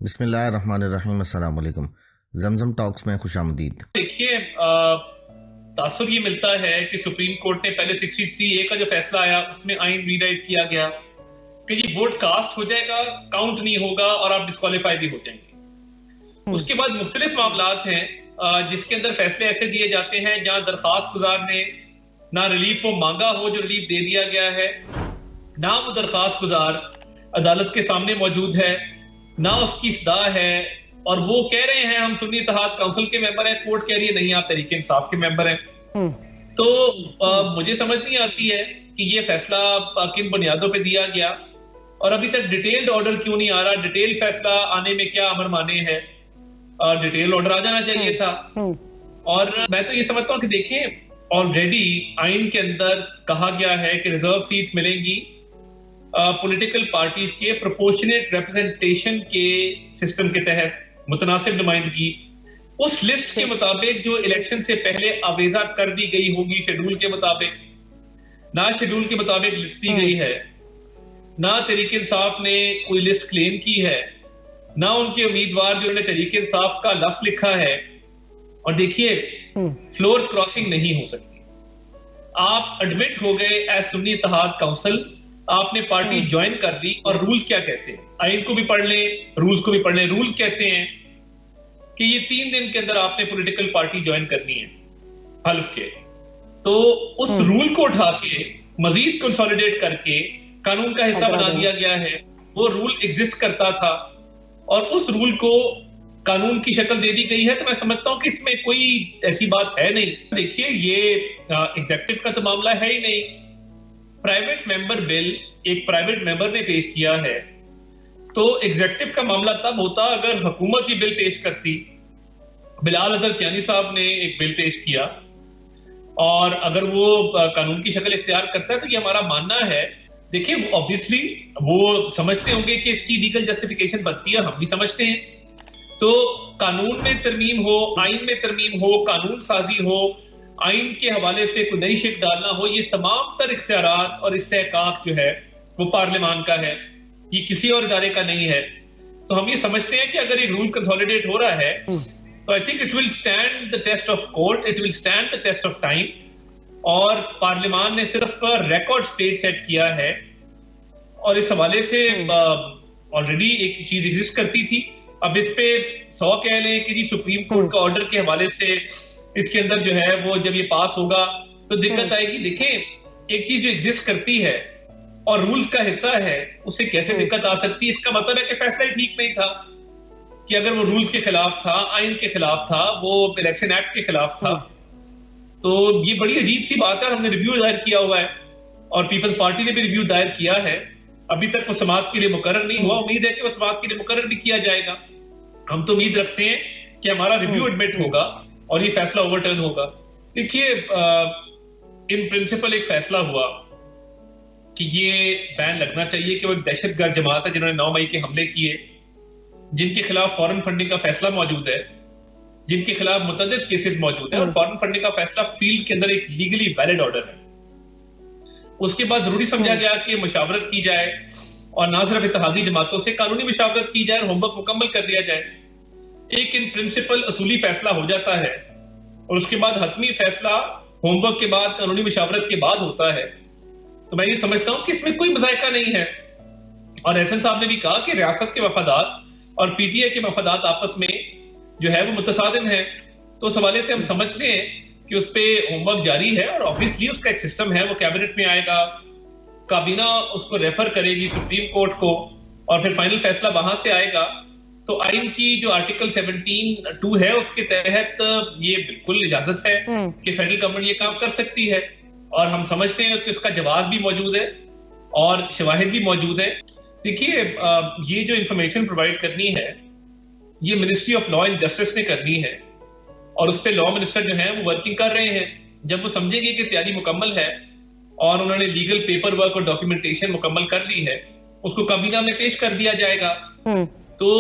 बिस्मिल्लाहिर्रहमानिर्रहीम, अस्सलाम वालेकुम। जमजम टॉक्स में खुशामदीद। देखिए, तासुर ये मिलता है कि सुप्रीम कोर्ट ने पहले 63A का जो फैसला आया उसमें आइन रीराइट किया गया कि ये वोट कास्ट हो जाएगा, काउंट नहीं होगा और आप डिस्क्वालीफाई भी हो जाएंगे। उसके बाद मुख्तलिफ मामलात हैं जिसके अंदर फैसले ऐसे दिए जाते हैं जहां दरखास्त गुजार ने ना रिलीफ वो मांगा हो जो रिलीफ दे दिया गया है, ना वो दरखास्त गुजार अदालत के सामने मौजूद है, ना उसकी सदा है, और वो कह रहे हैं हम सुन्नी इत्तेहाद काउंसिल के मेंबर हैं, कोर्ट कह रही है नहीं आप तहरीक इंसाफ के मेंबर हैं। तो मुझे समझ नहीं आती है कि ये फैसला किन बुनियादों पे दिया गया और अभी तक डिटेल्ड ऑर्डर क्यों नहीं आ रहा। डिटेल फैसला आने में क्या अमर माने है, डिटेल ऑर्डर आ जाना चाहिए था। और मैं तो ये समझता हूँ कि देखें, ऑलरेडी आइन के अंदर कहा गया है कि रिजर्व सीट्स मिलेंगी पॉलिटिकल पार्टीज के प्रोपोर्शनेट रिप्रेजेंटेशन के सिस्टम के तहत, मुतनासिब नुमाइंदगी उस लिस्ट के मुताबिक जो इलेक्शन से पहले आवेजा कर दी गई होगी शेड्यूल के मुताबिक। ना शेड्यूल के मुताबिक लिस्ट दी गई है, ना तहरीक इंसाफ ने कोई लिस्ट क्लेम की है, ना उनके उम्मीदवार जिन्होंने तहरीक इंसाफ का लफ्ज लिखा है। और देखिए, फ्लोर क्रॉसिंग नहीं हो सकती। आप एडमिट हो गए एज सुन्नी इत्तेहाद काउंसिल, आपने पार्टी ज्वाइन कर दी और रूल्स क्या कहते हैं, आइन को भी पढ़ लें, रूल्स को भी पढ़ लें। रूल्स कहते हैं कि ये 3 दिन के अंदर आपने पॉलिटिकल पार्टी ज्वाइन करनी है हल्फ के। तो उस रूल को उठा के मजीद कंसोलिडेट करके कानून का हिस्सा बना दिया गया है। वो रूल एग्जिस्ट करता था और उस रूल को कानून की शक्ल दे दी गई है। तो मैं समझता हूं कि इसमें कोई ऐसी बात है नहीं। देखिए, ये एग्जेक्टिव का तो मामला है ही नहीं। प्राइवेट मेंबर बिल एक प्राइवेट मेंबर ने पेश किया है, तो एग्जेक्टिव का मामला तब होता अगर हुकूमत ये बिल पेश करती। बिलाल अजहर कियानी साहब ने एक बिल पेश किया और अगर वो कानून की शक्ल इख्तियार करता है तो ये हमारा मानना है। देखिए, ऑब्वियसली वो समझते होंगे कि इसकी लीगल जस्टिफिकेशन बनती है, हम भी समझते हैं। तो कानून में तरमीम हो, आइन में तरमीम हो, कानून साजी हो, आइन के हवाले से कोई नई शिक डालना हो, ये तमाम तर इख्तियारात और इस्तेहकाक जो है वो पार्लियामान का है, ये किसी और इदारे का नहीं है। तो हम ये समझते हैं कि अगर एक रूल कंसोलिडेट हो रहा है तो I think it will stand the test of court, it will stand the test of time. और पार्लियामान ने सिर्फ रिकॉर्ड स्टेट सेट किया है और इस हवाले से ऑलरेडी एक चीज एग्जिस्ट करती थी। अब इस पे 100 कह लें कि जी सुप्रीम कोर्ट का ऑर्डर के हवाले से इसके अंदर जो है वो जब ये पास होगा तो दिक्कत आएगी। देखें, एक चीज जो एग्जिस्ट करती है और रूल्स का हिस्सा है, उससे कैसे दिक्कत आ सकती है? इसका मतलब है कि फैसला ही ठीक नहीं था कि अगर वो रूल्स के खिलाफ था, आइन के खिलाफ था, वो इलेक्शन एक्ट के खिलाफ था। तो ये बड़ी अजीब सी बात है। हमने रिव्यू दायर किया हुआ है और पीपल्स पार्टी ने भी रिव्यू दायर किया है। अभी तक वो समाअत के लिए मुकर्रर नहीं हुआ। उम्मीद है कि वो समाअत के लिए मुकर्रर भी किया जाएगा। हम तो उम्मीद रखते हैं कि हमारा रिव्यू एडमिट होगा और ये फैसला ओवरटर्न होगा। देखिए, इन प्रिंसिपल एक फैसला हुआ कि ये बैन लगना चाहिए कि वो एक दहशतगर्द जमात है जिन्होंने 9 मई के हमले किए, जिनके खिलाफ फॉरेन फंडिंग का फैसला मौजूद है, जिनके खिलाफ मुतअद्दिद केसेस मौजूद है और फॉरेन फंडिंग का फैसला फील्ड के अंदर एक लीगली वैलिड ऑर्डर है। उसके बाद जरूरी समझा गया कि मुशावरत की जाए और ना सिर्फ इत्तेहादी जमातों से कानूनी मुशावरत की जाए और होमवर्क मुकम्मल कर लिया जाए। एक इन प्रिंसिपल असूली फैसला हो जाता है और उसके बाद हतमी फैसला होमवर्क के बाद, कानूनी मुशावरत के बाद होता है। तो मैं ये समझता हूं कि इसमें कोई मजायका नहीं है। और एहसन साहब ने भी कहा कि रियासत के मफादात और पीटीआई के मफादात आपस में जो है वो मुतसादिम है। तो उस हवाले से हम समझ लें कि उस पर होमवर्क जारी है और ऑब्वियसली उसका एक सिस्टम है, वो कैबिनेट में आएगा, काबीना उसको रेफर करेगी सुप्रीम कोर्ट को और फिर फाइनल फैसला वहां से आएगा। तो आइन की जो आर्टिकल 17(2) है उसके तहत ये बिल्कुल इजाजत है कि फेडरल गवर्नमेंट ये काम कर सकती है और हम समझते हैं कि उसका जवाब भी मौजूद है और शवाहिद भी मौजूद है। देखिए, ये जो इंफॉर्मेशन प्रोवाइड करनी है ये ministry of law and justice ने करनी है और उस पर लॉ मिनिस्टर जो है वो वर्किंग कर रहे हैं। जब वो समझेंगे कि तैयारी मुकम्मल है और उन्होंने लीगल पेपर वर्क और डॉक्यूमेंटेशन मुकम्मल कर ली है, उसको काबीना में पेश कर दिया जाएगा। तो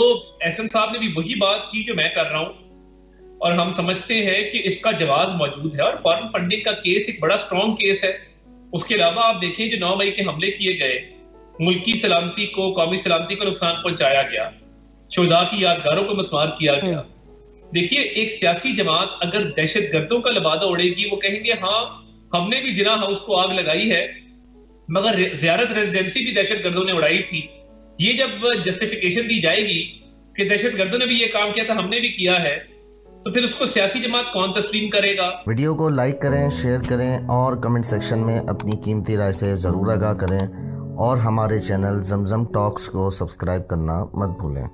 एहसन साहब ने भी वही बात की जो मैं कर रहा हूं और हम समझते हैं कि इसका जवाब मौजूद है और फॉरेन फंडिंग का केस एक बड़ा स्ट्रॉन्ग केस है। उसके अलावा आप देखें जो 9 मई के हमले किए गए, मुल्की सलामती को, कौमी सलामती को नुकसान पहुंचाया गया, शुहदा की यादगारों को मस्मार किया गया। देखिए, एक सियासी जमात अगर दहशत गर्दों का लबादा उड़ेगी, वो कहेंगे हाँ हमने भी जिना हाउस को आग लगाई है, मगर जियारत रेजिडेंसी भी दहशत गर्दों ने उड़ाई थी। ये जब जस्टिफिकेशन दी जाएगी कि दहशत गर्दों ने भी ये काम किया था, हमने भी किया है, तो फिर उसको सियासी जमात कौन तस्लीम करेगा? वीडियो को लाइक करें, शेयर करें और कमेंट सेक्शन में अपनी कीमती राय से ज़रूर आगाह करें और हमारे चैनल जमजम टॉक्स को सब्सक्राइब करना मत भूलें।